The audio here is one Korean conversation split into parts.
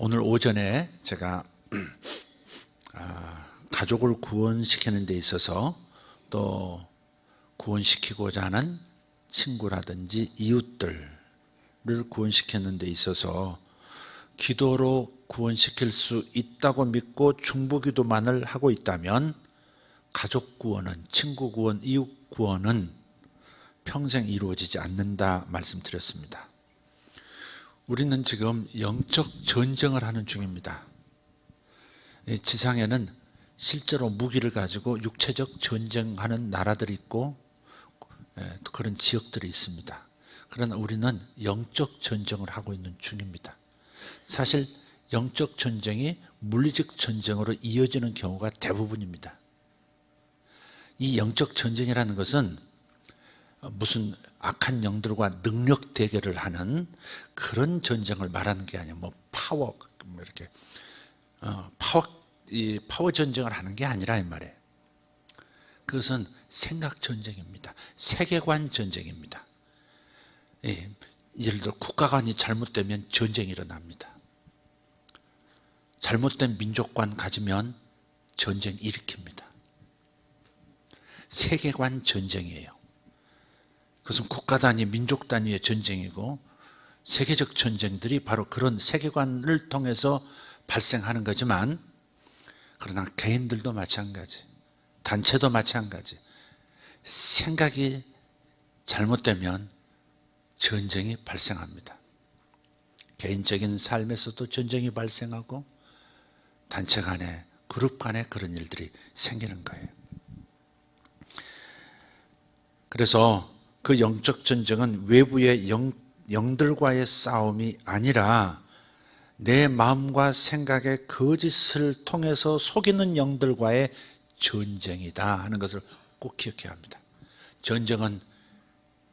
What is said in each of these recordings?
오늘 오전에 제가 가족을 구원시키는 데 있어서 또 구원시키고자 하는 친구라든지 이웃들을 구원시키는 데 있어서 기도로 구원시킬 수 있다고 믿고 중보기도만을 하고 있다면 가족 구원은, 친구 구원, 이웃 구원은 평생 이루어지지 않는다 말씀드렸습니다. 우리는 지금 영적 전쟁을 하는 중입니다. 지상에는 실제로 무기를 가지고 육체적 전쟁하는 나라들이 있고 그런 지역들이 있습니다. 그러나 우리는 영적 전쟁을 하고 있는 중입니다. 사실 영적 전쟁이 물리적 전쟁으로 이어지는 경우가 대부분입니다. 이 영적 전쟁이라는 것은 무슨 악한 영들과 능력 대결을 하는 그런 전쟁을 말하는 게 아니에요. 파워 이렇게 파워 전쟁을 하는 게 아니라 이 말이에요. 그것은 생각 전쟁입니다. 세계관 전쟁입니다. 예를 들어 국가관이 잘못되면 전쟁이 일어납니다. 잘못된 민족관 가지면 전쟁 일으킵니다. 세계관 전쟁이에요. 그것은 국가 단위, 민족 단위의 전쟁이고 세계적 전쟁들이 바로 그런 세계관을 통해서 발생하는 거지만, 그러나 개인들도 마찬가지, 단체도 마찬가지, 생각이 잘못되면 전쟁이 발생합니다. 개인적인 삶에서도 전쟁이 발생하고 단체 간에, 그룹 간에 그런 일들이 생기는 거예요. 그래서 그 영적 전쟁은 외부의 영들과의 싸움이 아니라 내 마음과 생각의 거짓을 통해서 속이는 영들과의 전쟁이다 하는 것을 꼭 기억해야 합니다. 전쟁은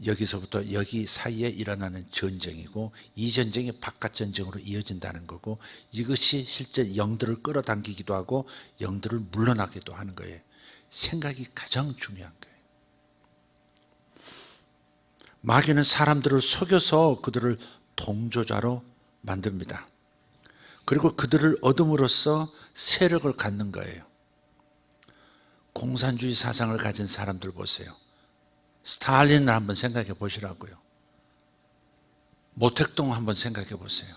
여기서부터 여기 사이에 일어나는 전쟁이고, 이 전쟁이 바깥 전쟁으로 이어진다는 거고, 이것이 실제 영들을 끌어당기기도 하고 영들을 물러나기도 하는 거예요. 생각이 가장 중요한 거예요. 마귀는 사람들을 속여서 그들을 동조자로 만듭니다. 그리고 그들을 얻음으로써 세력을 갖는 거예요. 공산주의 사상을 가진 사람들 보세요. 스탈린을 한번 생각해 보시라고요. 모택동 한번 생각해 보세요.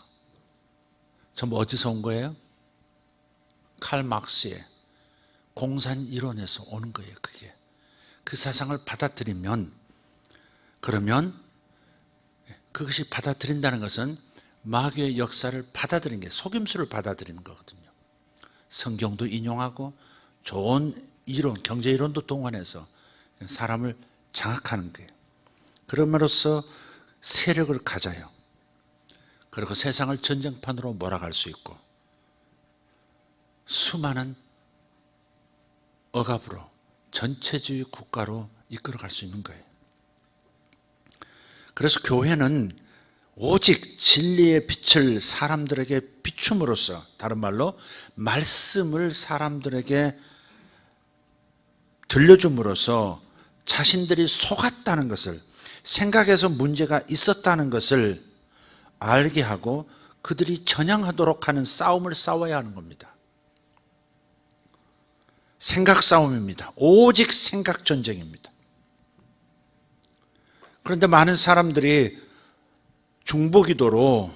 전부 어디서 온 거예요? 칼 막스의 공산 이론에서 오는 거예요. 그게 그 사상을 받아들이면, 그러면 그것이 받아들인다는 것은 마귀의 역사를 받아들이는 게, 속임수를 받아들이는 거거든요. 성경도 인용하고 좋은 이론, 경제 이론도 동원해서 사람을 장악하는 거예요. 그럼으로써 세력을 가져요. 그리고 세상을 전쟁판으로 몰아갈 수 있고 수많은 억압으로 전체주의 국가로 이끌어갈 수 있는 거예요. 그래서 교회는 오직 진리의 빛을 사람들에게 비춤으로써, 다른 말로 말씀을 사람들에게 들려줌으로써 자신들이 속았다는 것을, 생각에서 문제가 있었다는 것을 알게 하고 그들이 전향하도록 하는 싸움을 싸워야 하는 겁니다. 생각 싸움입니다. 오직 생각 전쟁입니다. 그런데 많은 사람들이 중보기도로,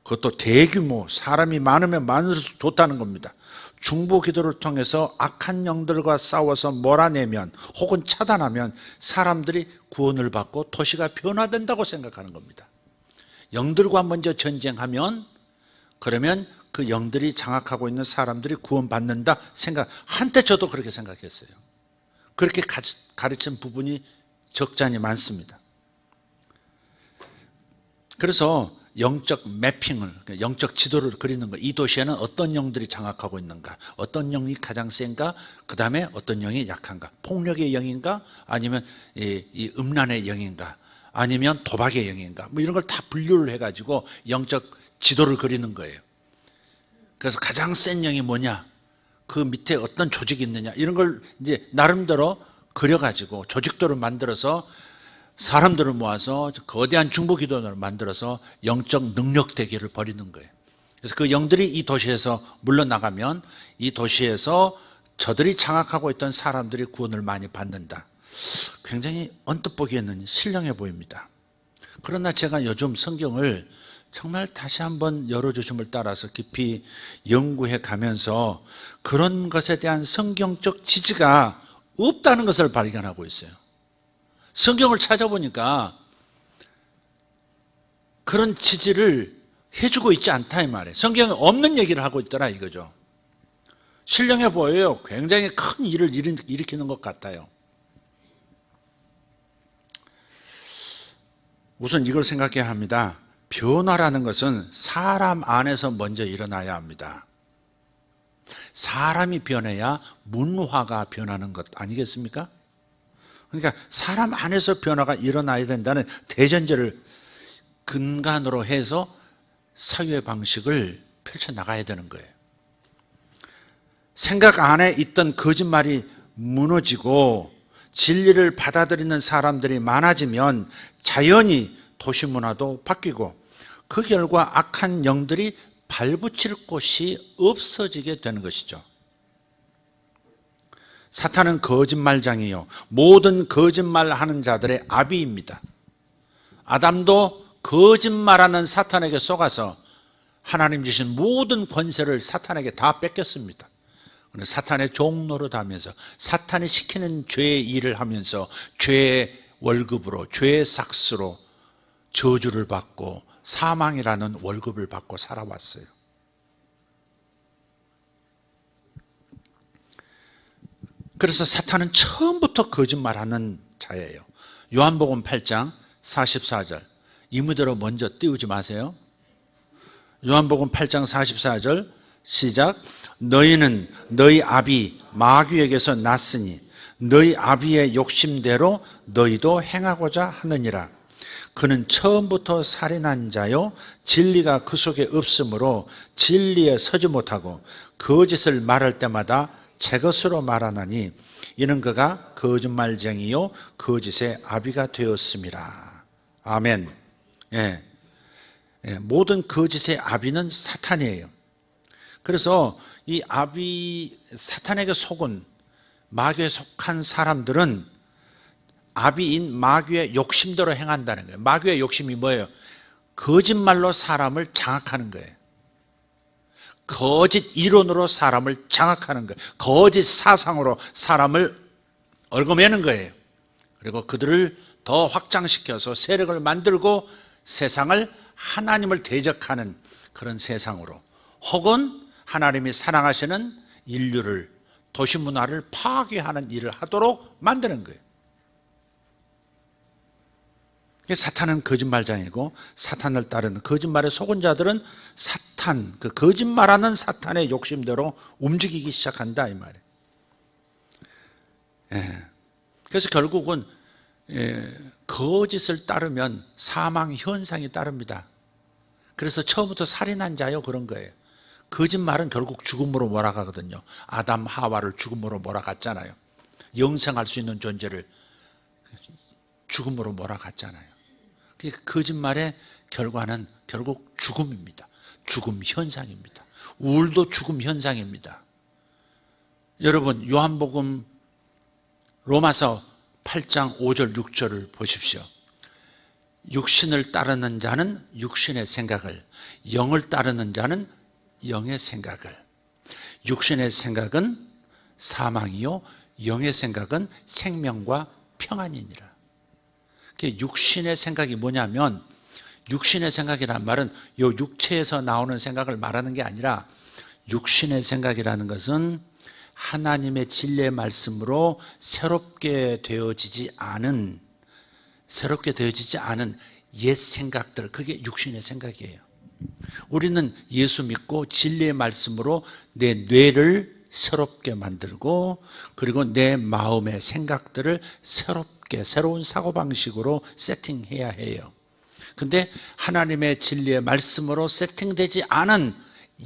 그것도 대규모, 사람이 많으면 많을수록 좋다는 겁니다. 중보기도를 통해서 악한 영들과 싸워서 몰아내면 혹은 차단하면 사람들이 구원을 받고 도시가 변화된다고 생각하는 겁니다. 영들과 먼저 전쟁하면, 그러면 그 영들이 장악하고 있는 사람들이 구원받는다 생각, 한때 저도 그렇게 생각했어요. 그렇게 가르친 부분이 적잖이 많습니다. 그래서 영적 매핑을, 영적 지도를 그리는 거, 이 도시에는 어떤 영들이 장악하고 있는가, 어떤 영이 가장 센가, 그 다음에 어떤 영이 약한가, 폭력의 영인가, 아니면 이 음란의 영인가, 아니면 도박의 영인가, 이런 걸 다 분류를 해가지고 영적 지도를 그리는 거예요. 그래서 가장 센 영이 뭐냐, 그 밑에 어떤 조직이 있느냐, 이런 걸 이제 나름대로 그려가지고 조직도를 만들어서 사람들을 모아서 거대한 중보기도를 만들어서 영적 능력 대결을 벌이는 거예요. 그래서 그 영들이 이 도시에서 물러나가면 이 도시에서 저들이 장악하고 있던 사람들이 구원을 많이 받는다. 굉장히 언뜻 보기에는 신령해 보입니다. 그러나 제가 요즘 성경을 정말 다시 한번 열어주심을 따라서 깊이 연구해 가면서 그런 것에 대한 성경적 지지가 없다는 것을 발견하고 있어요. 성경을 찾아보니까 그런 지지를 해주고 있지 않다 이 말이에요. 성경에 없는 얘기를 하고 있더라 이거죠. 신령해 보여요. 굉장히 큰 일을 일으키는 것 같아요. 우선 이걸 생각해야 합니다. 변화라는 것은 사람 안에서 먼저 일어나야 합니다. 사람이 변해야 문화가 변하는 것 아니겠습니까? 그러니까 사람 안에서 변화가 일어나야 된다는 대전제를 근간으로 해서 사유의 방식을 펼쳐나가야 되는 거예요. 생각 안에 있던 거짓말이 무너지고 진리를 받아들이는 사람들이 많아지면 자연히 도시 문화도 바뀌고 그 결과 악한 영들이 발붙일 곳이 없어지게 되는 것이죠. 사탄은 거짓말장이요 모든 거짓말하는 자들의 아비입니다. 아담도 거짓말하는 사탄에게 속아서 하나님 주신 모든 권세를 사탄에게 다 뺏겼습니다. 사탄의 종노릇 하면서 사탄이 시키는 죄의 일을 하면서 죄의 월급으로 죄의 삭스로 저주를 받고 사망이라는 월급을 받고 살아왔어요. 그래서 사탄은 처음부터 거짓말하는 자예요. 요한복음 8장 44절 이무대로 먼저 띄우지 마세요. 요한복음 8장 44절 시작. 너희는 너희 아비 마귀에게서 났으니 너희 아비의 욕심대로 너희도 행하고자 하느니라. 그는 처음부터 살인한 자요 진리가 그 속에 없으므로 진리에 서지 못하고 거짓을 말할 때마다 제 것으로 말하나니 이는 그가 거짓말쟁이요 거짓의 아비가 되었음이라. 아멘. 예. 모든 거짓의 아비는 사탄이에요. 그래서 이 아비 사탄에게 속은 마귀에 속한 사람들은 아비인 마귀의 욕심대로 행한다는 거예요. 마귀의 욕심이 뭐예요? 거짓말로 사람을 장악하는 거예요. 거짓 이론으로 사람을 장악하는 거예요. 거짓 사상으로 사람을 얽어매는 거예요. 그리고 그들을 더 확장시켜서 세력을 만들고 세상을 하나님을 대적하는 그런 세상으로 혹은 하나님이 사랑하시는 인류를 도시 문화를 파괴하는 일을 하도록 만드는 거예요. 사탄은 거짓말장이고 사탄을 따르는 거짓말에 속은 자들은 사탄, 그 거짓말하는 사탄의 욕심대로 움직이기 시작한다 이 말이에요. 그래서 결국은 거짓을 따르면 사망 현상이 따릅니다. 그래서 처음부터 살인한 자요 그런 거예요. 거짓말은 결국 죽음으로 몰아가거든요. 아담 하와를 죽음으로 몰아갔잖아요. 영생할 수 있는 존재를 죽음으로 몰아갔잖아요. 거짓말의 결과는 결국 죽음입니다. 죽음 현상입니다. 우울도 죽음 현상입니다. 여러분 요한복음 로마서 8장 5절 6절을 보십시오. 육신을 따르는 자는 육신의 생각을, 영을 따르는 자는 영의 생각을. 육신의 생각은 사망이요 영의 생각은 생명과 평안이니라. 육신의 생각이 뭐냐면 육신의 생각이란 말은 요 육체에서 나오는 생각을 말하는 게 아니라 육신의 생각이라는 것은 하나님의 진리의 말씀으로 새롭게 되어지지 않은 옛 생각들, 그게 육신의 생각이에요. 우리는 예수 믿고 진리의 말씀으로 내 뇌를 새롭게 만들고 그리고 내 마음의 생각들을 새로운 사고방식으로 세팅해야 해요. 근데 하나님의 진리의 말씀으로 세팅되지 않은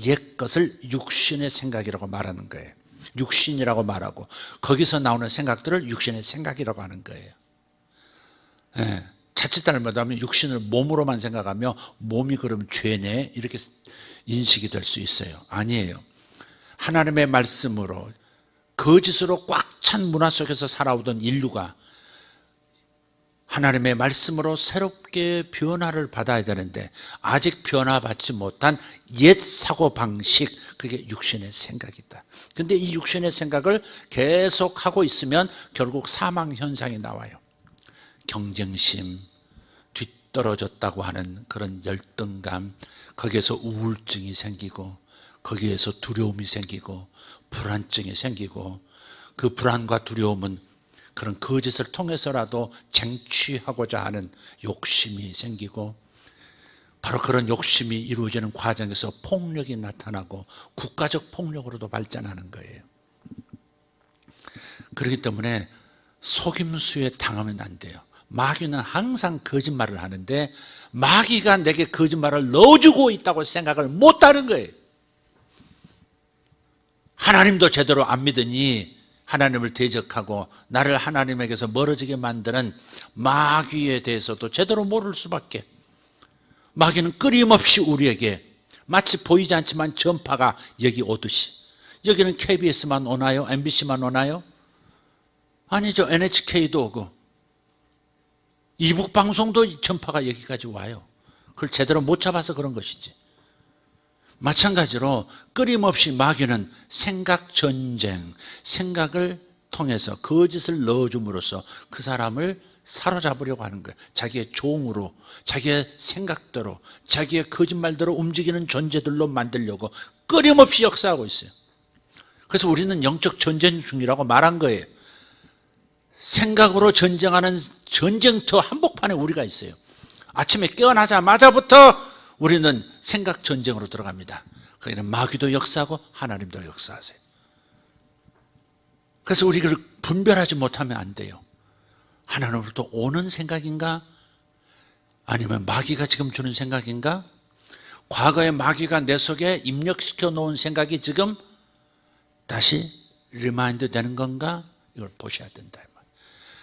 옛 것을 육신의 생각이라고 말하는 거예요. 육신이라고 말하고 거기서 나오는 생각들을 육신의 생각이라고 하는 거예요. 자칫 잘못하면 육신을 몸으로만 생각하며 몸이 그러면 죄네 이렇게 인식이 될 수 있어요. 아니에요. 하나님의 말씀으로 거짓으로 꽉 찬 문화 속에서 살아오던 인류가 하나님의 말씀으로 새롭게 변화를 받아야 되는데 아직 변화받지 못한 옛 사고방식, 그게 육신의 생각이다. 근데 이 육신의 생각을 계속하고 있으면 결국 사망 현상이 나와요. 경쟁심, 뒤떨어졌다고 하는 그런 열등감, 거기에서 우울증이 생기고 거기에서 두려움이 생기고 불안증이 생기고 그 불안과 두려움은 그런 거짓을 통해서라도 쟁취하고자 하는 욕심이 생기고 바로 그런 욕심이 이루어지는 과정에서 폭력이 나타나고 국가적 폭력으로도 발전하는 거예요. 그렇기 때문에 속임수에 당하면 안 돼요. 마귀는 항상 거짓말을 하는데 마귀가 내게 거짓말을 넣어주고 있다고 생각을 못하는 거예요. 하나님도 제대로 안 믿으니 하나님을 대적하고 나를 하나님에게서 멀어지게 만드는 마귀에 대해서도 제대로 모를 수밖에. 마귀는 끊임없이 우리에게 마치 보이지 않지만 전파가 여기 오듯이, 여기는 KBS만 오나요? MBC만 오나요? 아니죠. NHK도 오고 이북 방송도 전파가 여기까지 와요. 그걸 제대로 못 잡아서 그런 것이지. 마찬가지로 끊임없이 마귀는 생각 전쟁, 생각을 통해서 거짓을 넣어줌으로써 그 사람을 사로잡으려고 하는 거예요. 자기의 종으로, 자기의 생각대로, 자기의 거짓말대로 움직이는 존재들로 만들려고 끊임없이 역사하고 있어요. 그래서 우리는 영적 전쟁 중이라고 말한 거예요. 생각으로 전쟁하는 전쟁터 한복판에 우리가 있어요. 아침에 깨어나자마자부터 우리는 생각 전쟁으로 들어갑니다. 거기는 마귀도 역사하고 하나님도 역사하세요. 그래서 우리가 분별하지 못하면 안 돼요. 하나님으로부터 오는 생각인가? 아니면 마귀가 지금 주는 생각인가? 과거에 마귀가 내 속에 입력시켜 놓은 생각이 지금 다시 리마인드 되는 건가? 이걸 보셔야 된다.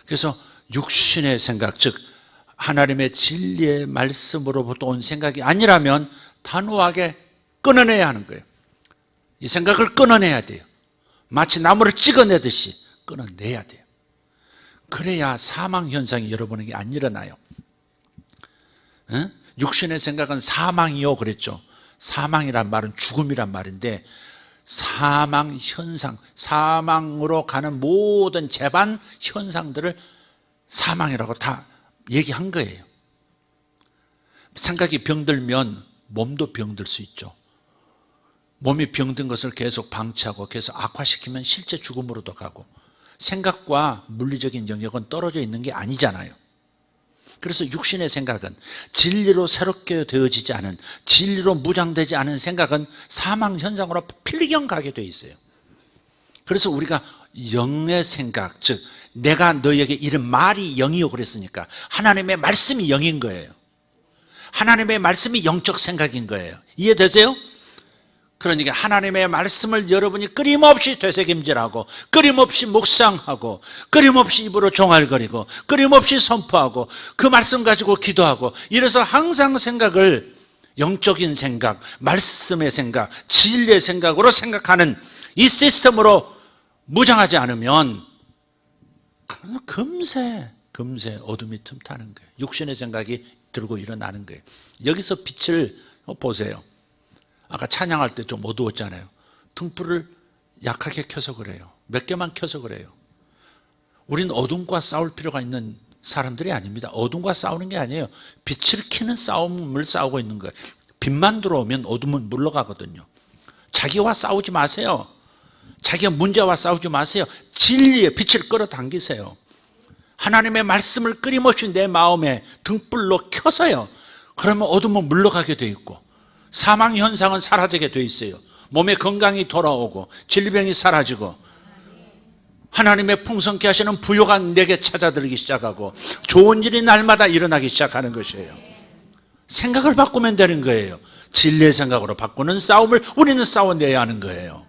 그래서 육신의 생각, 즉 하나님의 진리의 말씀으로부터 온 생각이 아니라면 단호하게 끊어내야 하는 거예요. 이 생각을 끊어내야 돼요. 마치 나무를 찍어내듯이 끊어내야 돼요. 그래야 사망 현상이 여러분에게 안 일어나요. 육신의 생각은 사망이요 그랬죠. 사망이란 말은 죽음이란 말인데 사망 현상, 사망으로 가는 모든 재반 현상들을 사망이라고 다 얘기한 거예요. 생각이 병들면 몸도 병들 수 있죠. 몸이 병든 것을 계속 방치하고 계속 악화시키면 실제 죽음으로도 가고, 생각과 물리적인 영역은 떨어져 있는 게 아니잖아요. 그래서 육신의 생각은 진리로 새롭게 되어지지 않은, 진리로 무장되지 않은 생각은 사망 현상으로 필경 가게 돼 있어요. 그래서 우리가 영의 생각, 즉 내가 너에게 이런 말이 영이요 그랬으니까 하나님의 말씀이 영인 거예요. 하나님의 말씀이 영적 생각인 거예요. 이해되세요? 그러니까 하나님의 말씀을 여러분이 끊임없이 되새김질하고 끊임없이 묵상하고 끊임없이 입으로 종알거리고 끊임없이 선포하고 그 말씀 가지고 기도하고, 이래서 항상 생각을 영적인 생각, 말씀의 생각, 진리의 생각으로 생각하는 이 시스템으로 무장하지 않으면 금세 어둠이 틈타는 거예요. 육신의 생각이 들고 일어나는 거예요. 여기서 빛을 보세요. 아까 찬양할 때 좀 어두웠잖아요. 등불을 약하게 켜서 그래요. 몇 개만 켜서 그래요. 우린 어둠과 싸울 필요가 있는 사람들이 아닙니다. 어둠과 싸우는 게 아니에요. 빛을 켜는 싸움을 싸우고 있는 거예요. 빛만 들어오면 어둠은 물러가거든요. 자기와 싸우지 마세요. 자기의 문제와 싸우지 마세요. 진리의 빛을 끌어당기세요. 하나님의 말씀을 끊임없이 내 마음에 등불로 켜서요. 그러면 어둠은 물러가게 돼 있고 사망 현상은 사라지게 돼 있어요. 몸의 건강이 돌아오고 질병이 사라지고 하나님의 풍성케 하시는 부요가 내게 찾아들기 시작하고 좋은 일이 날마다 일어나기 시작하는 것이에요. 생각을 바꾸면 되는 거예요. 진리의 생각으로 바꾸는 싸움을 우리는 싸워내야 하는 거예요.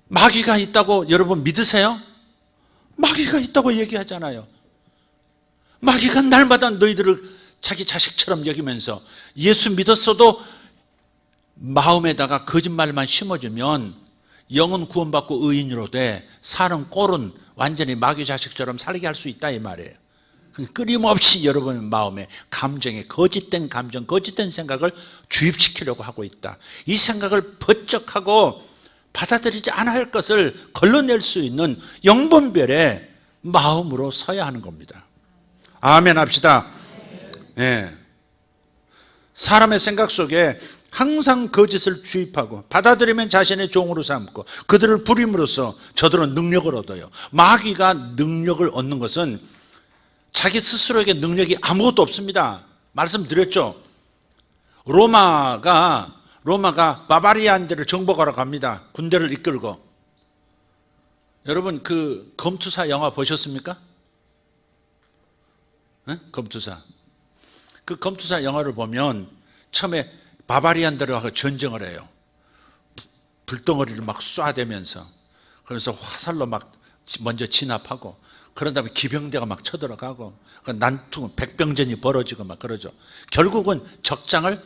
마귀가 있다고 여러분 믿으세요? 마귀가 있다고 얘기하잖아요. 마귀가 날마다 너희들을 자기 자식처럼 여기면서 예수 믿었어도 마음에다가 거짓말만 심어주면 영은 구원받고 의인으로 돼, 사는 꼴은 완전히 마귀 자식처럼 살게 할 수 있다 이 말이에요. 끊임없이 여러분의 마음에 감정에 거짓된 감정, 거짓된 생각을 주입시키려고 하고 있다. 이 생각을 번쩍하고 받아들이지 않아야 할 것을 걸러낼 수 있는 영분별의 마음으로 서야 하는 겁니다. 아멘 합시다. 네. 사람의 생각 속에 항상 거짓을 주입하고 받아들이면 자신의 종으로 삼고 그들을 부림으로써 저들은 능력을 얻어요. 마귀가 능력을 얻는 것은 자기 스스로에게 능력이 아무것도 없습니다. 말씀드렸죠. 로마가 바바리안들을 정복하러 갑니다. 군대를 이끌고. 여러분 그 검투사 영화 보셨습니까? 네? 검투사. 그 검투사 영화를 보면 처음에 바바리안들하고 전쟁을 해요. 불덩어리를 막 쏴대면서, 그래서 화살로 막 먼저 진압하고, 그런 다음에 기병대가 막 쳐들어가고, 난투 백병전이 벌어지고 막 그러죠. 결국은 적장을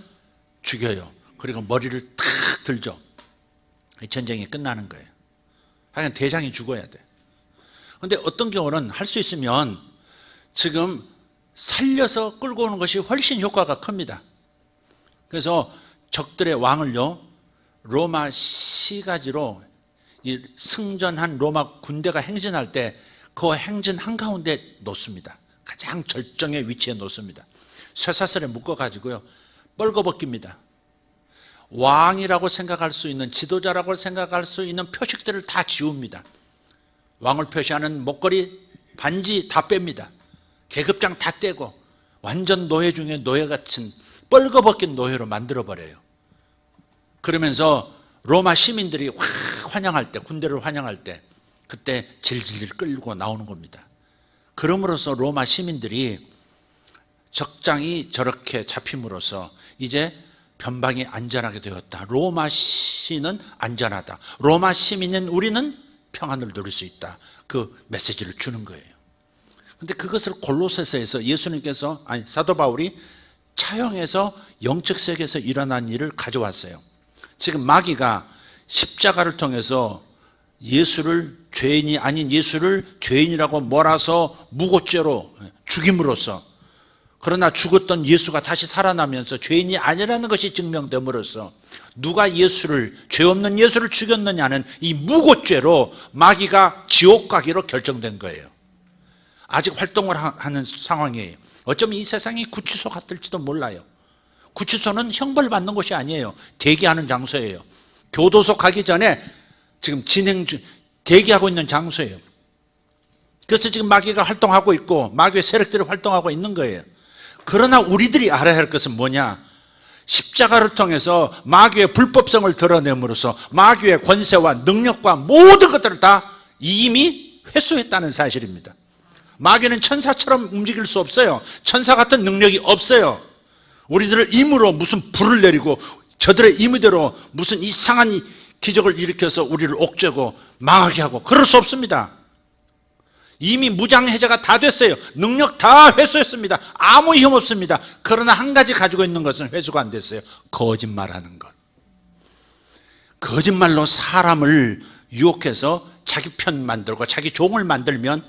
죽여요. 그리고 머리를 탁 들죠. 전쟁이 끝나는 거예요. 하여간 대장이 죽어야 돼. 그런데 어떤 경우는 할 수 있으면 지금 살려서 끌고 오는 것이 훨씬 효과가 큽니다. 그래서 적들의 왕을요, 로마 시가지로 이 승전한 로마 군대가 행진할 때 그 행진 한가운데 놓습니다. 가장 절정의 위치에 놓습니다. 쇠사슬에 묶어가지고요, 뻘거벗깁니다. 왕이라고 생각할 수 있는, 지도자라고 생각할 수 있는 표식들을 다 지웁니다. 왕을 표시하는 목걸이, 반지 다 뺍니다. 계급장 다 떼고 완전 노예 중에 노예 같은 뻘거벗긴 노예로 만들어버려요. 그러면서 로마 시민들이 확 환영할 때, 군대를 환영할 때 그때 질질 끌고 나오는 겁니다. 그럼으로써 로마 시민들이 적장이 저렇게 잡힘으로써 이제 변방이 안전하게 되었다. 로마 시는 안전하다. 로마 시민인 우리는 평안을 누릴 수 있다. 그 메시지를 주는 거예요. 그런데 그것을 골로새서에서 예수님께서, 아니 사도 바울이 차용해서 영적 세계에서 일어난 일을 가져왔어요. 지금 마귀가 십자가를 통해서 예수를, 죄인이 아닌 예수를 죄인이라고 몰아서 무고죄로 죽임으로써, 그러나 죽었던 예수가 다시 살아나면서 죄인이 아니라는 것이 증명됨으로써 누가 예수를, 죄 없는 예수를 죽였느냐는 이 무고죄로 마귀가 지옥 가기로 결정된 거예요. 아직 활동을 하는 상황이에요. 어쩌면 이 세상이 구치소 같을지도 몰라요. 구치소는 형벌 받는 곳이 아니에요. 대기하는 장소예요. 교도소 가기 전에 지금 대기하고 있는 장소예요. 그래서 지금 마귀가 활동하고 있고 마귀의 세력들이 활동하고 있는 거예요. 그러나 우리들이 알아야 할 것은 뭐냐? 십자가를 통해서 마귀의 불법성을 드러냄으로써 마귀의 권세와 능력과 모든 것들을 다 이미 회수했다는 사실입니다. 마귀는 천사처럼 움직일 수 없어요. 천사 같은 능력이 없어요. 우리들을 임으로 무슨 불을 내리고 저들의 임의대로 무슨 이상한 기적을 일으켜서 우리를 옥죄고 망하게 하고 그럴 수 없습니다. 이미 무장해제가 다 됐어요. 능력 다 회수했습니다. 아무 힘 없습니다. 그러나 한 가지 가지고 있는 것은 회수가 안 됐어요. 거짓말하는 것. 거짓말로 사람을 유혹해서 자기 편 만들고 자기 종을 만들면,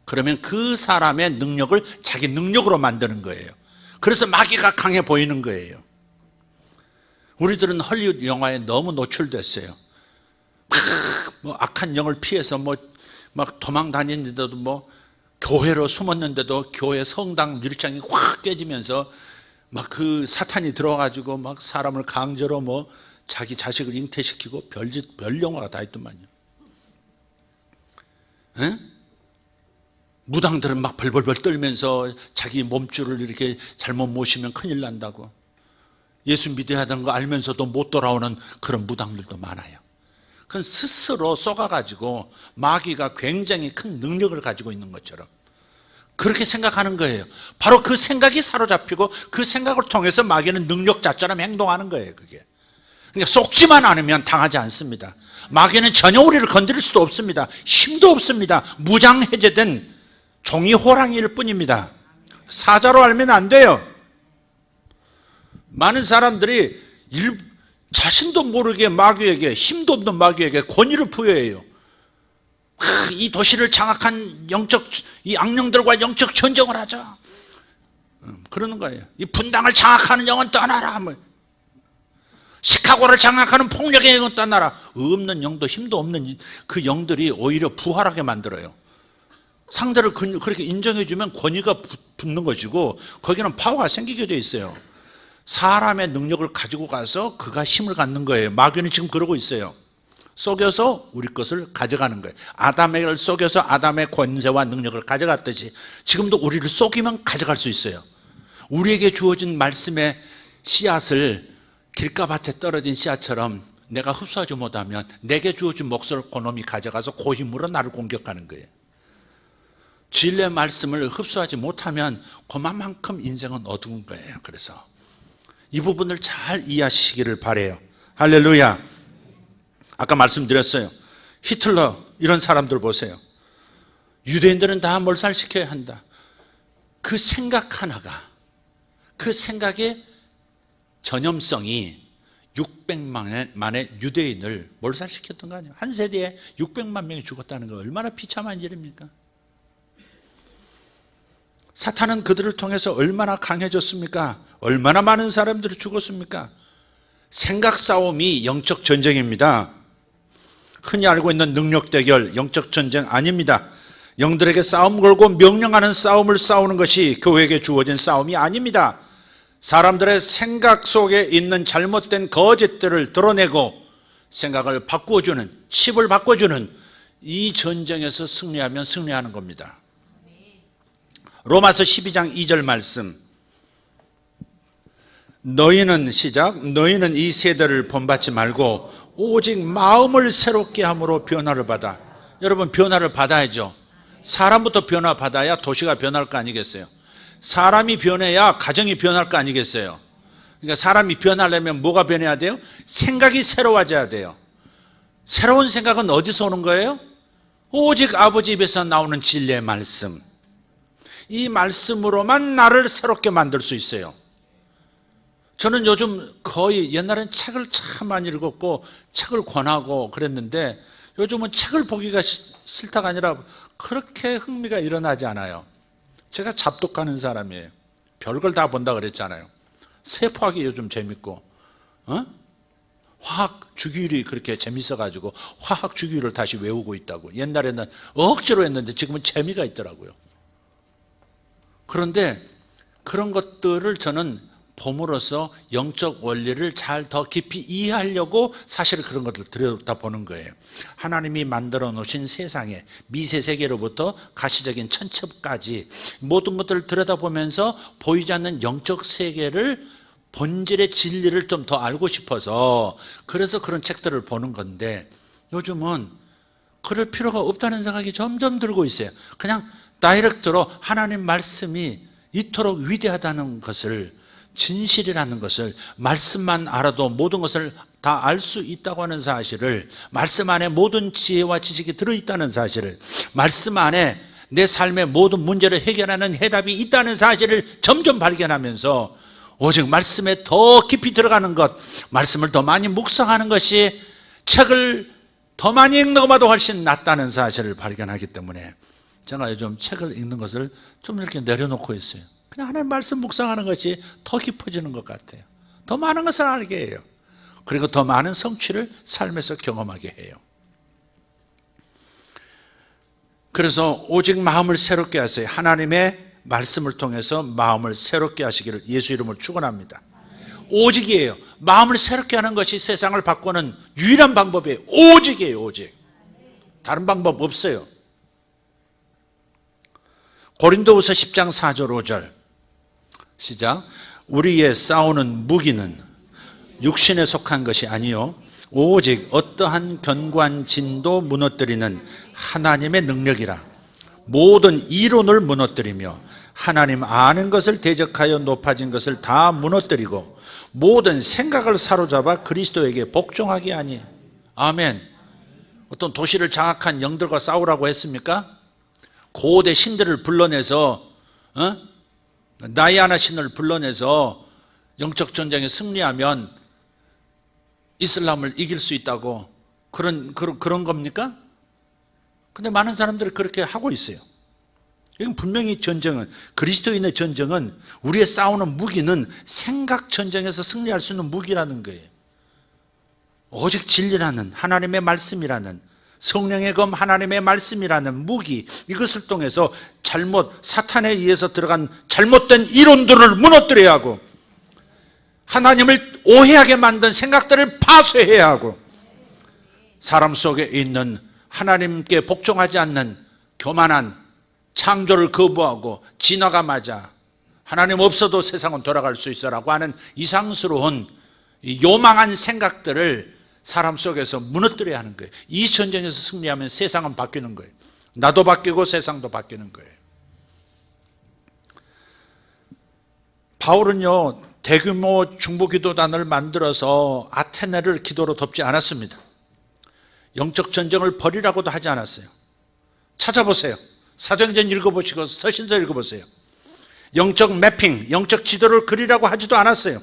그러면 그 사람의 능력을 자기 능력으로 만드는 거예요. 그래서 마귀가 강해 보이는 거예요. 우리들은 헐리우드 영화에 너무 노출됐어요. 뭐 악한 영을 피해서 막 도망 다니는데도, 교회로 숨었는데도 교회 성당 유리창이 확 깨지면서 막 그 사탄이 들어가지고 막 사람을 강제로 자기 자식을 잉태시키고 별 영화가 다 있더만요. 에? 무당들은 막 벌벌벌 떨면서 자기 몸줄을 이렇게 잘못 모시면 큰일 난다고. 예수 믿어야 하는 거 알면서도 못 돌아오는 그런 무당들도 많아요. 그건 스스로 쏘가가지고 마귀가 굉장히 큰 능력을 가지고 있는 것처럼 그렇게 생각하는 거예요. 바로 그 생각이 사로잡히고 그 생각을 통해서 마귀는 능력자처럼 행동하는 거예요. 그게. 그러니까 속지만 않으면 당하지 않습니다. 마귀는 전혀 우리를 건드릴 수도 없습니다. 힘도 없습니다. 무장해제된 종이 호랑이일 뿐입니다. 사자로 알면 안 돼요. 많은 사람들이 자신도 모르게 마귀에게, 힘도 없는 마귀에게 권위를 부여해요. 이 도시를 장악한 이 악령들과 영적 전쟁을 하자. 그러는 거예요. 이 분당을 장악하는 영은 떠나라. 시카고를 장악하는 폭력의 영은 떠나라. 없는 영도 힘도 없는 그 영들이 오히려 부활하게 만들어요. 상대를 그렇게 인정해주면 권위가 붙는 것이고 거기는 파워가 생기게 돼 있어요. 사람의 능력을 가지고 가서 그가 힘을 갖는 거예요. 마귀는 지금 그러고 있어요. 속여서 우리 것을 가져가는 거예요. 아담을 속여서 아담의 권세와 능력을 가져갔듯이 지금도 우리를 속이면 가져갈 수 있어요. 우리에게 주어진 말씀의 씨앗을 길가밭에 떨어진 씨앗처럼 내가 흡수하지 못하면 내게 주어진 몫을 그놈이 가져가서 그 힘으로 나를 공격하는 거예요. 진리의 말씀을 흡수하지 못하면 그만큼 인생은 어두운 거예요. 그래서 이 부분을 잘 이해하시기를 바라요. 할렐루야. 아까 말씀드렸어요. 히틀러 이런 사람들 보세요. 유대인들은 다 몰살시켜야 한다. 그 생각 하나가, 그 생각의 전염성이 600만의 유대인을 몰살시켰던 거 아니에요. 한 세대에 600만 명이 죽었다는 거 얼마나 비참한 일입니까? 사탄은 그들을 통해서 얼마나 강해졌습니까? 얼마나 많은 사람들이 죽었습니까? 생각 싸움이 영적 전쟁입니다. 흔히 알고 있는 능력 대결, 영적 전쟁 아닙니다. 영들에게 싸움 걸고 명령하는 싸움을 싸우는 것이 교회에게 주어진 싸움이 아닙니다. 사람들의 생각 속에 있는 잘못된 거짓들을 드러내고 생각을 바꾸어주는, 칩을 바꿔주는 이 전쟁에서 승리하면 승리하는 겁니다. 로마서 12장 2절 말씀. 너희는 이 세대를 본받지 말고 오직 마음을 새롭게 함으로 변화를 받아. 여러분 변화를 받아야죠. 사람부터 변화 받아야 도시가 변할 거 아니겠어요? 사람이 변해야 가정이 변할 거 아니겠어요? 그러니까 사람이 변하려면 뭐가 변해야 돼요? 생각이 새로워져야 돼요. 새로운 생각은 어디서 오는 거예요? 오직 아버지 입에서 나오는 진리의 말씀. 이 말씀으로만 나를 새롭게 만들 수 있어요. 저는 요즘 거의 옛날엔 책을 참 많이 읽었고 책을 권하고 그랬는데 요즘은 책을 보기가 싫다가 아니라 그렇게 흥미가 일어나지 않아요. 제가 잡독하는 사람이에요. 별걸 다 본다 그랬잖아요. 세포학이 요즘 재밌고 화학 주기율이 그렇게 재밌어가지고 화학 주기율을 다시 외우고 있다고. 옛날에는 억지로 했는데 지금은 재미가 있더라고요. 그런데 그런 것들을 저는 봄으로써 영적 원리를 잘 더 깊이 이해하려고 사실 그런 것들 들여다보는 거예요. 하나님이 만들어 놓으신 세상에 미세 세계로부터 가시적인 천체까지 모든 것들을 들여다보면서 보이지 않는 영적 세계를 본질의 진리를 좀 더 알고 싶어서 그래서 그런 책들을 보는 건데 요즘은 그럴 필요가 없다는 생각이 점점 들고 있어요. 그냥 다이렉트로 하나님 말씀이 이토록 위대하다는 것을, 진실이라는 것을, 말씀만 알아도 모든 것을 다 알 수 있다고 하는 사실을, 말씀 안에 모든 지혜와 지식이 들어있다는 사실을, 말씀 안에 내 삶의 모든 문제를 해결하는 해답이 있다는 사실을 점점 발견하면서 오직 말씀에 더 깊이 들어가는 것, 말씀을 더 많이 묵상하는 것이 책을 더 많이 읽는 것보다 훨씬 낫다는 사실을 발견하기 때문에 제가 요즘 책을 읽는 것을 좀 이렇게 내려놓고 있어요. 그냥 하나님 말씀 묵상하는 것이 더 깊어지는 것 같아요. 더 많은 것을 알게 해요. 그리고 더 많은 성취를 삶에서 경험하게 해요. 그래서 오직 마음을 새롭게 하세요. 하나님의 말씀을 통해서 마음을 새롭게 하시기를 예수 이름으로 축원합니다. 오직이에요. 마음을 새롭게 하는 것이 세상을 바꾸는 유일한 방법이에요. 오직이에요. 오직. 다른 방법 없어요. 고린도후서 10장 4절 5절 시작. 우리의 싸우는 무기는 육신에 속한 것이 아니요 오직 어떠한 견고한 진도 무너뜨리는 하나님의 능력이라. 모든 이론을 무너뜨리며 하나님 아는 것을 대적하여 높아진 것을 다 무너뜨리고 모든 생각을 사로잡아 그리스도에게 복종하게 하니. 아멘. 어떤 도시를 장악한 영들과 싸우라고 했습니까? 고대 신들을 불러내서 다이아나 신을 불러내서 영적 전쟁에 승리하면 이슬람을 이길 수 있다고 그런 겁니까? 근데 많은 사람들이 그렇게 하고 있어요. 이건 분명히 전쟁은, 그리스도인의 전쟁은, 우리의 싸우는 무기는 생각 전쟁에서 승리할 수 있는 무기라는 거예요. 오직 진리라는, 하나님의 말씀이라는, 성령의 검 하나님의 말씀이라는 무기, 이것을 통해서 사탄에 의해서 들어간 잘못된 이론들을 무너뜨려야 하고, 하나님을 오해하게 만든 생각들을 파쇄해야 하고, 사람 속에 있는 하나님께 복종하지 않는 교만한 창조를 거부하고 진화가 하나님 없어도 세상은 돌아갈 수 있어라고 하는 이상스러운 요망한 생각들을 사람 속에서 무너뜨려야 하는 거예요. 이 전쟁에서 승리하면 세상은 바뀌는 거예요. 나도 바뀌고 세상도 바뀌는 거예요. 바울은요, 대규모 중보기도단을 만들어서 아테네를 기도로 덮지 않았습니다. 영적 전쟁을 벌이라고도 하지 않았어요. 찾아보세요. 사도행전 읽어보시고 서신서 읽어보세요. 영적 매핑, 영적 지도를 그리라고 하지도 않았어요.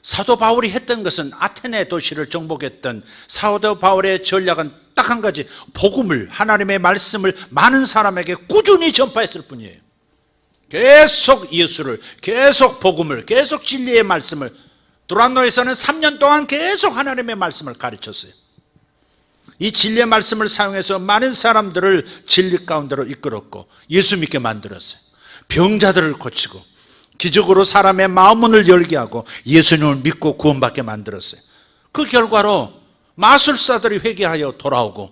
사도 바울이 했던 것은 아테네 도시를 정복했던 사도 바울의 전략은 딱 한 가지, 복음을, 하나님의 말씀을 많은 사람에게 꾸준히 전파했을 뿐이에요. 계속 예수를, 계속 복음을, 계속 진리의 말씀을, 두란노에서는 3년 동안 계속 하나님의 말씀을 가르쳤어요. 이 진리의 말씀을 사용해서 많은 사람들을 진리 가운데로 이끌었고 예수 믿게 만들었어요. 병자들을 고치고 기적으로 사람의 마음문을 열게 하고 예수님을 믿고 구원받게 만들었어요. 그 결과로 마술사들이 회개하여 돌아오고,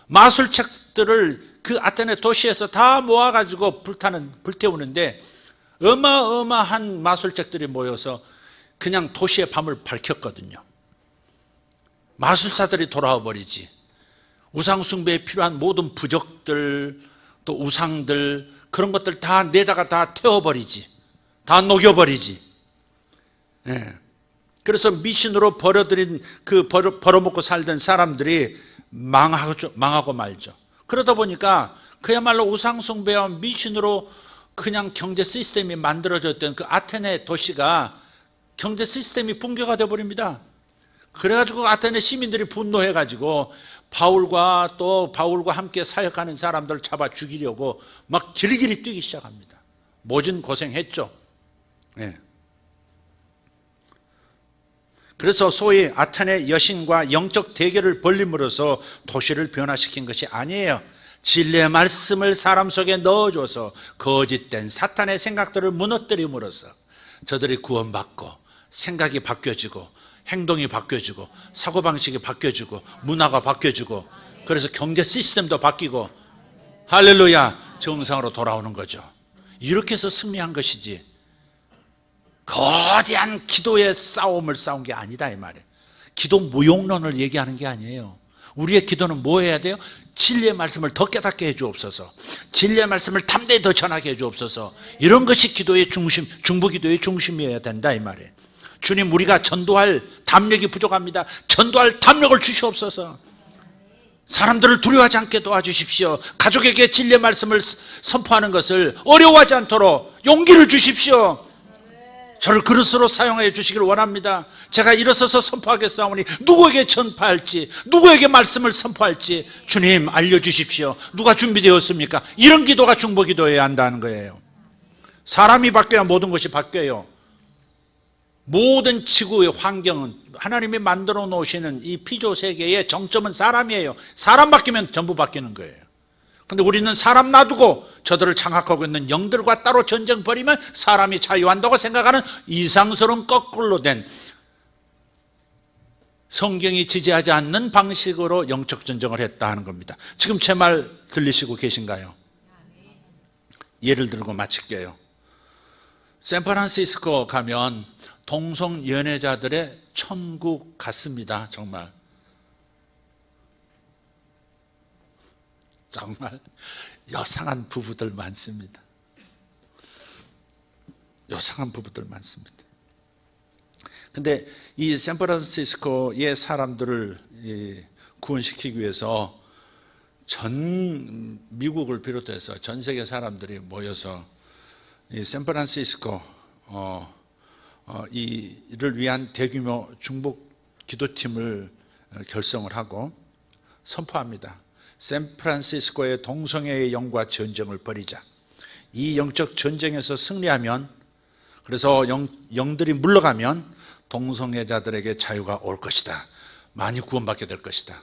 마술책들을 그 아테네 도시에서 다 모아가지고 불태우는데 어마어마한 마술책들이 모여서 그냥 도시의 밤을 밝혔거든요. 마술사들이 돌아와 버리지. 우상숭배에 필요한 모든 부적들, 또 우상들, 그런 것들 다 내다가 다 태워버리지. 다 녹여버리지. 예. 그래서 미신으로 벌어먹고 살던 사람들이 망하고 말죠. 그러다 보니까 그야말로 우상숭배와 미신으로 그냥 경제 시스템이 만들어졌던 그 아테네 도시가 경제 시스템이 붕괴가 되어버립니다. 그래가지고 아테네 시민들이 분노해가지고 바울과 함께 사역하는 사람들을 잡아 죽이려고 막 길길이 뛰기 시작합니다. 모진 고생했죠. 네. 그래서 소위 아테네 여신과 영적 대결을 벌림으로써 도시를 변화시킨 것이 아니에요. 진리의 말씀을 사람 속에 넣어줘서 거짓된 사탄의 생각들을 무너뜨림으로써 저들이 구원받고 생각이 바뀌어지고 행동이 바뀌어지고 사고방식이 바뀌어지고 문화가 바뀌어지고, 그래서 경제 시스템도 바뀌고, 할렐루야, 정상으로 돌아오는 거죠. 이렇게 해서 승리한 것이지 거대한 기도의 싸움을 싸운 게 아니다 이 말이에요. 기도 무용론을 얘기하는 게 아니에요. 우리의 기도는 뭐 해야 돼요? 진리의 말씀을 더 깨닫게 해주옵소서, 진리의 말씀을 담대히 더 전하게 해주옵소서. 이런 것이 기도의 중심, 중보기도의 중심이어야 된다 이 말이에요. 주님, 우리가 전도할 담력이 부족합니다. 전도할 담력을 주시옵소서. 사람들을 두려워하지 않게 도와주십시오. 가족에게 진리의 말씀을 선포하는 것을 어려워하지 않도록 용기를 주십시오. 저를 그릇으로 사용해 주시기를 원합니다. 제가 일어서서 선포하겠사오니 누구에게 전파할지, 누구에게 말씀을 선포할지 주님 알려주십시오. 누가 준비되었습니까? 이런 기도가 중보기도여야 한다는 거예요. 사람이 바뀌어야 모든 것이 바뀌어요. 모든 지구의 환경은, 하나님이 만들어 놓으시는 이 피조 세계의 정점은 사람이에요. 사람 바뀌면 전부 바뀌는 거예요. 근데 우리는 사람 놔두고 저들을 장악하고 있는 영들과 따로 전쟁 벌이면 사람이 자유한다고 생각하는 이상스러운 거꾸로 된, 성경이 지지하지 않는 방식으로 영적 전쟁을 했다 하는 겁니다. 지금 제 말 들리시고 계신가요? 예를 들고 마칠게요. 샌프란시스코 가면 동성 연애자들의 천국 같습니다. 정말 여상한 부부들 많습니다. 여상한 부부들 많습니다. 근데 이 샌프란시스코의 사람들을 구원시키기 위해서 전 미국을 비롯해서 전 세계 사람들이 모여서 이 샌프란시스코 이를 위한 대규모 중복 기도팀을 결성을 하고 선포합니다. 샌프란시스코의 동성애의 영과 전쟁을 벌이자. 이 영적 전쟁에서 승리하면, 그래서 영들이 물러가면 동성애자들에게 자유가 올 것이다. 많이 구원받게 될 것이다.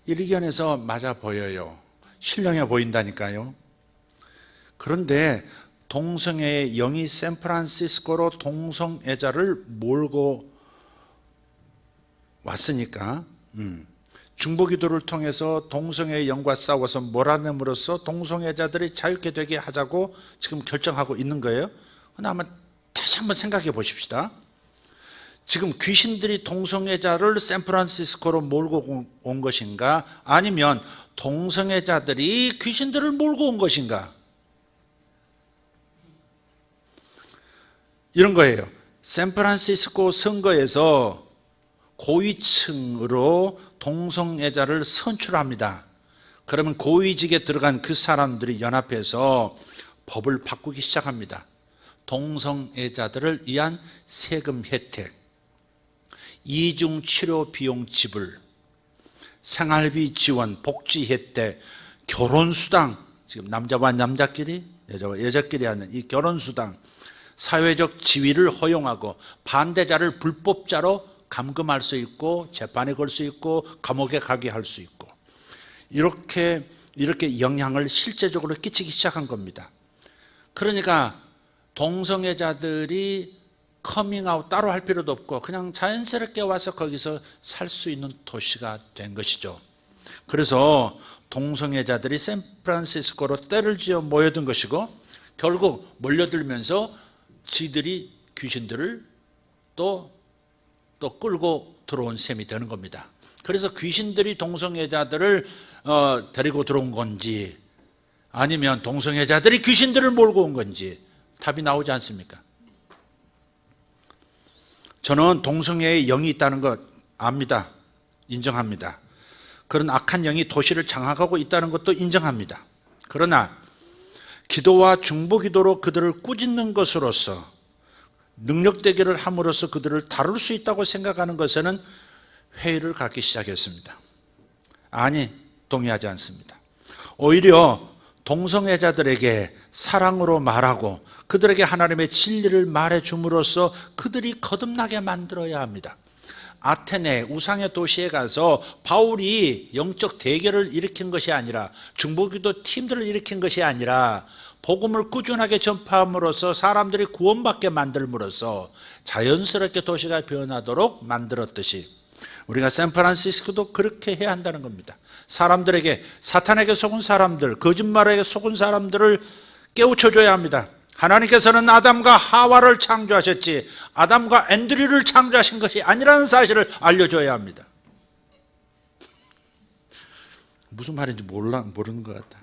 이 의견에서 맞아 보여요. 신령해 보인다니까요. 그런데 동성애의 영이 샌프란시스코로 동성애자를 몰고 왔으니까 중보기도를 통해서 동성애의 영과 싸워서 몰아냄으로써 동성애자들이 자유케 되게 하자고 지금 결정하고 있는 거예요. 그러나 한번 다시 한번 생각해 보십시다. 지금 귀신들이 동성애자를 샌프란시스코로 몰고 온 것인가, 아니면 동성애자들이 귀신들을 몰고 온 것인가? 이런 거예요. 샌프란시스코 선거에서 고위층으로 동성애자를 선출합니다. 그러면 고위직에 들어간 그 사람들이 연합해서 법을 바꾸기 시작합니다. 동성애자들을 위한 세금 혜택, 이중 치료 비용 지불, 생활비 지원, 복지 혜택, 결혼수당, 지금 남자와 남자끼리, 여자와 여자끼리 하는 이 결혼수당, 사회적 지위를 허용하고 반대자를 불법자로 감금할 수 있고 재판에 걸 수 있고 감옥에 가게 할 수 있고, 이렇게 영향을 실제적으로 끼치기 시작한 겁니다. 그러니까 동성애자들이 커밍아웃 따로 할 필요도 없고 그냥 자연스럽게 와서 거기서 살 수 있는 도시가 된 것이죠. 그래서 동성애자들이 샌프란시스코로 떼를 지어 모여든 것이고, 결국 몰려들면서 지들이 귀신들을 또 끌고 들어온 셈이 되는 겁니다. 그래서 귀신들이 동성애자들을 데리고 들어온 건지, 아니면 동성애자들이 귀신들을 몰고 온 건지 답이 나오지 않습니까? 저는 동성애의 영이 있다는 것 압니다. 인정합니다. 그런 악한 영이 도시를 장악하고 있다는 것도 인정합니다. 그러나 기도와 중보기도로 그들을 꾸짖는 것으로서, 능력되기를 함으로써 그들을 다룰 수 있다고 생각하는 것에는 회의를 갖기 시작했습니다. 아니, 동의하지 않습니다. 오히려 동성애자들에게 사랑으로 말하고 그들에게 하나님의 진리를 말해줌으로써 그들이 거듭나게 만들어야 합니다. 아테네 우상의 도시에 가서 바울이 영적 대결을 일으킨 것이 아니라, 중보기도 팀들을 일으킨 것이 아니라, 복음을 꾸준하게 전파함으로써 사람들이 구원받게 만들므로써 자연스럽게 도시가 변하도록 만들었듯이 우리가 샌프란시스코도 그렇게 해야 한다는 겁니다. 사람들에게, 사탄에게 속은 사람들, 거짓말에게 속은 사람들을 깨우쳐줘야 합니다. 하나님께서는 아담과 하와를 창조하셨지 아담과 앤드류를 창조하신 것이 아니라는 사실을 알려줘야 합니다. 무슨 말인지 모르는 것 같다.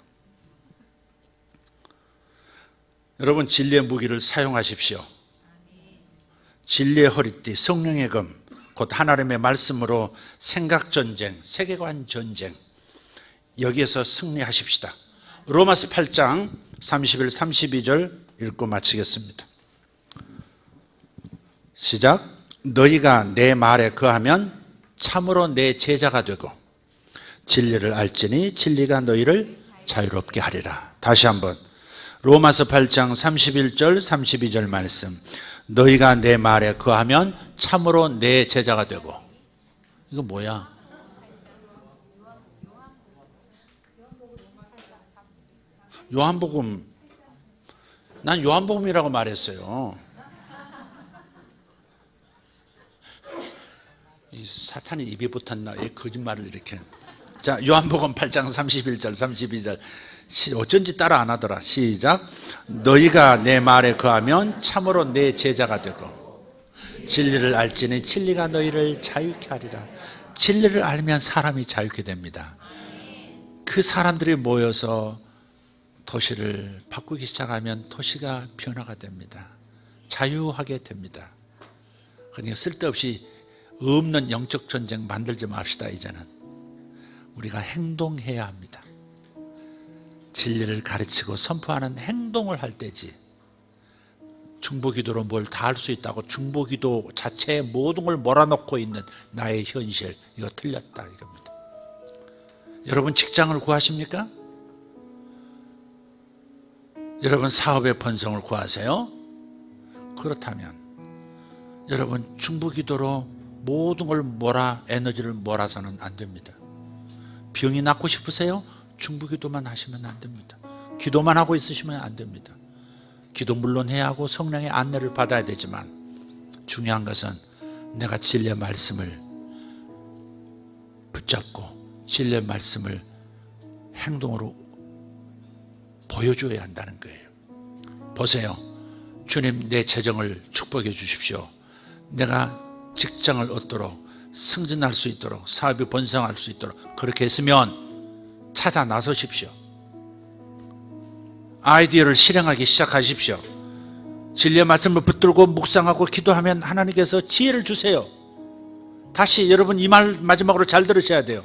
여러분, 진리의 무기를 사용하십시오. 진리의 허리띠, 성령의 검, 곧 하나님의 말씀으로 생각전쟁, 세계관 전쟁, 여기에서 승리하십시다. 로마서 8장 31, 32절 읽고 마치겠습니다. 시작. 너희가 내 말에 거하면 참으로 내 제자가 되고 진리를 알지니 진리가 너희를 자유롭게 하리라. 다시 한번 로마서 8장 31절 32절 말씀. 너희가 내 말에 거하면 참으로 내 제자가 되고. 이거 뭐야? 요한복음. 난 요한복음이라고 말했어요. 이 사탄이 입에 붙었나? 이 거짓말을 이렇게. 자, 요한복음 8장 31절 32절. 어쩐지 따라 안 하더라. 시작. 너희가 내 말에 거하면 참으로 내 제자가 되고 진리를 알지니 진리가 너희를 자유케 하리라. 진리를 알면 사람이 자유케 됩니다. 그 사람들이 모여서 도시를 바꾸기 시작하면 도시가 변화가 됩니다. 자유하게 됩니다. 그러니까 쓸데없이 없는 영적 전쟁 만들지 맙시다. 이제는 우리가 행동해야 합니다. 진리를 가르치고 선포하는 행동을 할 때지 중보기도로 뭘 다 할 수 있다고 중보기도 자체에 모든 걸 몰아넣고 있는 나의 현실, 이거 틀렸다 이겁니다. 여러분 직장을 구하십니까? 여러분 사업의 번성을 구하세요? 그렇다면 여러분 중보기도로 모든 걸 에너지를 몰아서는 안 됩니다. 병이 낫고 싶으세요? 중보기도만 하시면 안 됩니다. 기도만 하고 있으시면 안 됩니다. 기도 물론 해야 하고 성령의 안내를 받아야 되지만 중요한 것은 내가 진리의 말씀을 붙잡고 진리의 말씀을 행동으로 보여줘야 한다는 거예요. 보세요. 주님, 내 재정을 축복해 주십시오. 내가 직장을 얻도록 승진할 수 있도록 사업이 번성할 수 있도록 그렇게 했으면 찾아 나서십시오. 아이디어를 실행하기 시작하십시오. 진리의 말씀을 붙들고 묵상하고 기도하면 하나님께서 지혜를 주세요. 다시 여러분 이 말 마지막으로 잘 들으셔야 돼요.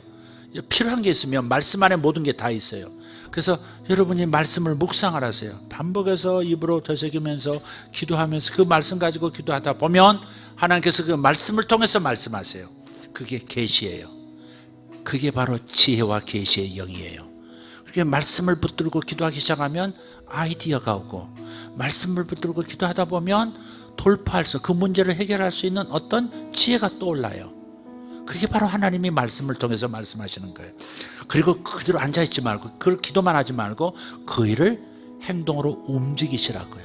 필요한 게 있으면 말씀 안에 모든 게 다 있어요. 그래서 여러분이 말씀을 묵상을 하세요. 반복해서 입으로 되새기면서 기도하면서 그 말씀 가지고 기도하다 보면 하나님께서 그 말씀을 통해서 말씀하세요. 그게 계시예요. 그게 바로 지혜와 계시의 영이에요. 그게 말씀을 붙들고 기도하기 시작하면 아이디어가 오고 말씀을 붙들고 기도하다 보면 돌파할 수, 그 문제를 해결할 수 있는 어떤 지혜가 떠올라요. 그게 바로 하나님이 말씀을 통해서 말씀하시는 거예요. 그리고 그대로 앉아있지 말고 그걸 기도만 하지 말고 그 일을 행동으로 움직이시라고요.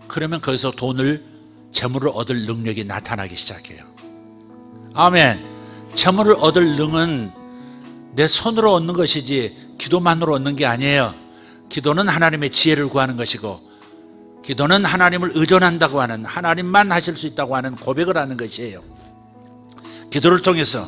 그러면 거기서 재물을 얻을 능력이 나타나기 시작해요. 아멘. 재물을 얻을 능은 내 손으로 얻는 것이지 기도만으로 얻는 게 아니에요. 기도는 하나님의 지혜를 구하는 것이고 기도는 하나님을 의존한다고 하는, 하나님만 하실 수 있다고 하는 고백을 하는 것이에요. 기도를 통해서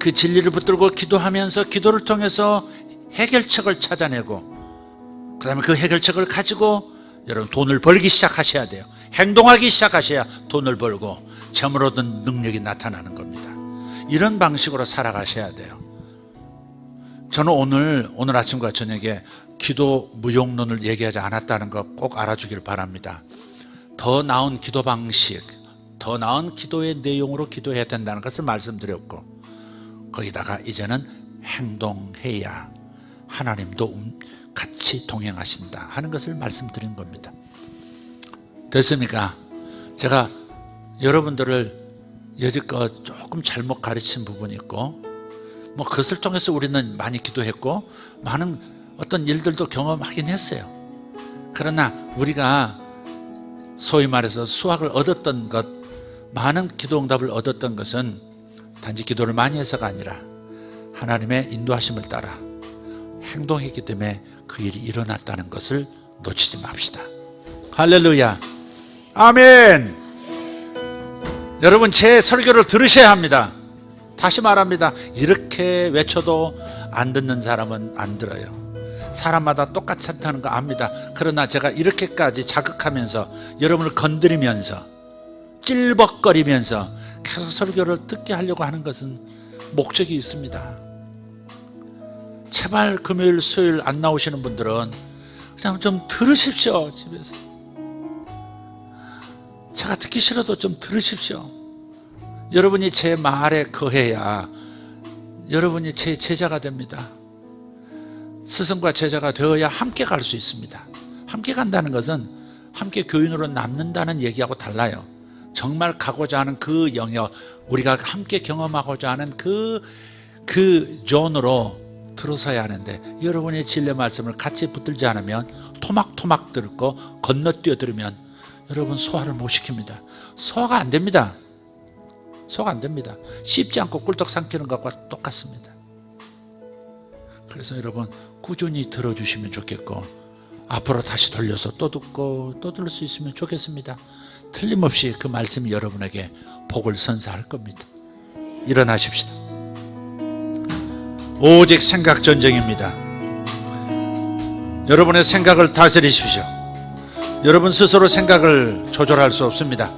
그 진리를 붙들고 기도하면서 기도를 통해서 해결책을 찾아내고 그 다음에 그 해결책을 가지고 여러분 돈을 벌기 시작하셔야 돼요. 행동하기 시작하셔야 돈을 벌고 재물 얻는 능력이 나타나는 겁니다. 이런 방식으로 살아가셔야 돼요. 저는 오늘 아침과 저녁에 기도 무용론을 얘기하지 않았다는 거 꼭 알아주길 바랍니다. 더 나은 기도 방식, 더 나은 기도의 내용으로 기도해야 된다는 것을 말씀드렸고 거기다가 이제는 행동해야 하나님도 같이 동행하신다 하는 것을 말씀드린 겁니다. 됐습니까? 제가 여러분들을 여지껏 조금 잘못 가르친 부분이 있고 그것을 통해서 우리는 많이 기도했고 많은 어떤 일들도 경험하긴 했어요. 그러나 우리가 소위 말해서 수확을 얻었던 것, 많은 기도 응답을 얻었던 것은 단지 기도를 많이 해서가 아니라 하나님의 인도하심을 따라 행동했기 때문에 그 일이 일어났다는 것을 놓치지 맙시다. 할렐루야. 아멘. 여러분 제 설교를 들으셔야 합니다. 다시 말합니다. 이렇게 외쳐도 안 듣는 사람은 안 들어요. 사람마다 똑같이 한다는 거 압니다. 그러나 제가 이렇게까지 자극하면서 여러분을 건드리면서 찔벅거리면서 계속 설교를 듣게 하려고 하는 것은 목적이 있습니다. 제발 금요일 수요일 안 나오시는 분들은 그냥 좀 들으십시오. 집에서 제가 듣기 싫어도 좀 들으십시오. 여러분이 제 말에 거해야 여러분이 제 제자가 됩니다. 스승과 제자가 되어야 함께 갈 수 있습니다. 함께 간다는 것은 함께 교인으로 남는다는 얘기하고 달라요. 정말 가고자 하는 그 영역, 우리가 함께 경험하고자 하는 그 존으로 들어서야 하는데 여러분이 진리의 말씀을 같이 붙들지 않으면 토막토막 들고 건너뛰어 들으면 여러분 소화를 못 시킵니다. 소화가 안 됩니다. 소화가 안 됩니다. 씹지 않고 꿀떡 삼키는 것과 똑같습니다. 그래서 여러분 꾸준히 들어주시면 좋겠고 앞으로 다시 돌려서 또 듣고 또 들을 수 있으면 좋겠습니다. 틀림없이 그 말씀이 여러분에게 복을 선사할 겁니다. 일어나십시다. 오직 생각 전쟁입니다. 여러분의 생각을 다스리십시오. 여러분 스스로 생각을 조절할 수 없습니다.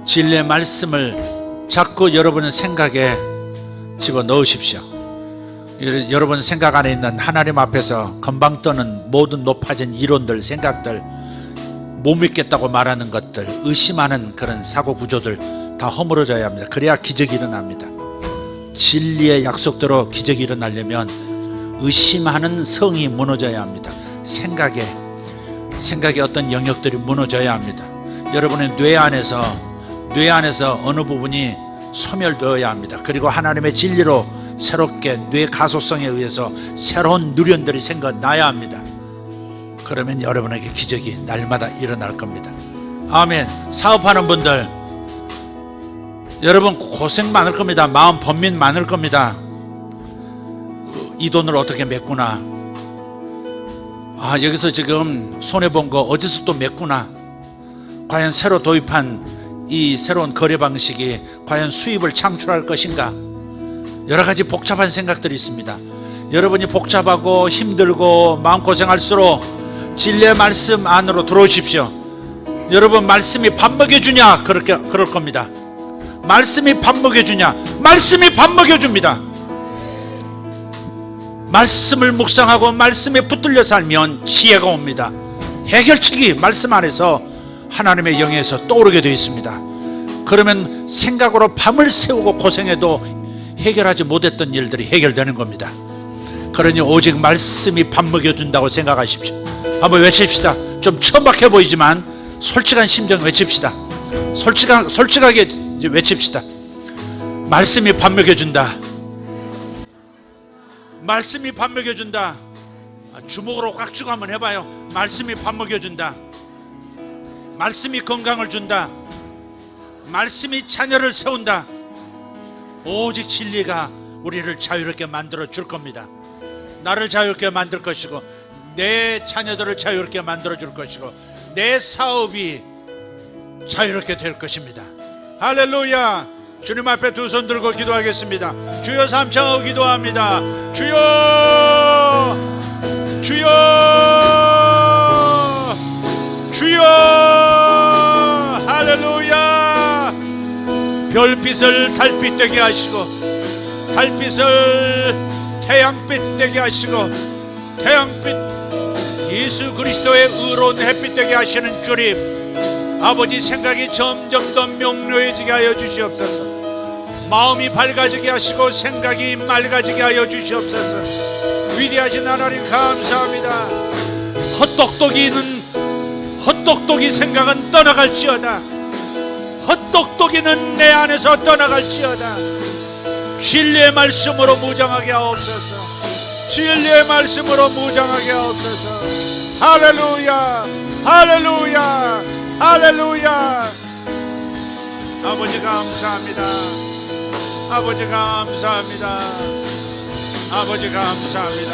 진리의 말씀을 자꾸 여러분의 생각에 집어넣으십시오. 여러분 생각 안에 있는 하나님 앞에서 금방 떠는 모든 높아진 이론들, 생각들 못 믿겠다고 말하는 것들, 의심하는 그런 사고 구조들 다 허물어져야 합니다. 그래야 기적이 일어납니다. 진리의 약속대로 기적이 일어나려면 의심하는 성이 무너져야 합니다. 생각의 어떤 영역들이 무너져야 합니다. 여러분의 뇌 안에서 어느 부분이 소멸되어야 합니다. 그리고 하나님의 진리로 새롭게 뇌 가소성에 의해서 새로운 누련들이 생겨나야 합니다. 그러면 여러분에게 기적이 날마다 일어날 겁니다. 아멘. 사업하는 분들, 여러분 고생 많을 겁니다. 마음 번민 많을 겁니다. 이 돈을 어떻게 맺구나, 여기서 지금 손해본 거 어디서 또 맺구나, 과연 새로 도입한 이 새로운 거래 방식이 과연 수입을 창출할 것인가, 여러 가지 복잡한 생각들이 있습니다. 여러분이 복잡하고 힘들고 마음고생할수록 진리의 말씀 안으로 들어오십시오. 여러분, 말씀이 밥 먹여주냐? 그럴 겁니다. 말씀이 밥 먹여주냐? 말씀이 밥 먹여줍니다. 말씀을 묵상하고 말씀에 붙들려 살면 지혜가 옵니다. 해결책이 말씀 안에서 하나님의 영에서 떠오르게 되어 있습니다. 그러면 생각으로 밤을 새우고 고생해도 해결하지 못했던 일들이 해결되는 겁니다. 그러니 오직 말씀이 밥 먹여준다고 생각하십시오. 한번 외칩시다. 좀 천박해 보이지만 솔직한 심정 외칩시다. 솔직하게 이제 외칩시다. 말씀이 밥 먹여준다. 말씀이 밥 먹여준다. 주먹으로 꽉 쥐고 한번 해봐요. 말씀이 밥 먹여준다. 말씀이 건강을 준다. 말씀이 자녀를 세운다. 오직 진리가 우리를 자유롭게 만들어 줄 겁니다. 나를 자유롭게 만들 것이고, 내 자녀들을 자유롭게 만들어 줄 것이고, 내 사업이 자유롭게 될 것입니다. 할렐루야. 주님 앞에 두 손 들고 기도하겠습니다. 주여, 삼창하고 기도합니다. 주여, 주여, 주여. 할렐루야. 별빛을 달빛 되게 하시고, 달빛을 태양빛 되게 하시고, 태양빛 예수 그리스도의 의로운 햇빛 되게 하시는 주님, 아버지, 생각이 점점 더 명료해지게 하여 주시옵소서. 마음이 밝아지게 하시고 생각이 맑아지게 하여 주시옵소서. 위대하신 하나님 감사합니다. 헛똑똑이 생각은 떠나갈지어다. 헛똑똑이는 내 안에서 떠나갈지어다. 진리의 말씀으로 무장하게 하옵소서. 진리의 말씀으로 무장하게 하옵소서. 할렐루야, 할렐루야, 할렐루야. 아버지 감사합니다. 아버지 감사합니다. 아버지 감사합니다.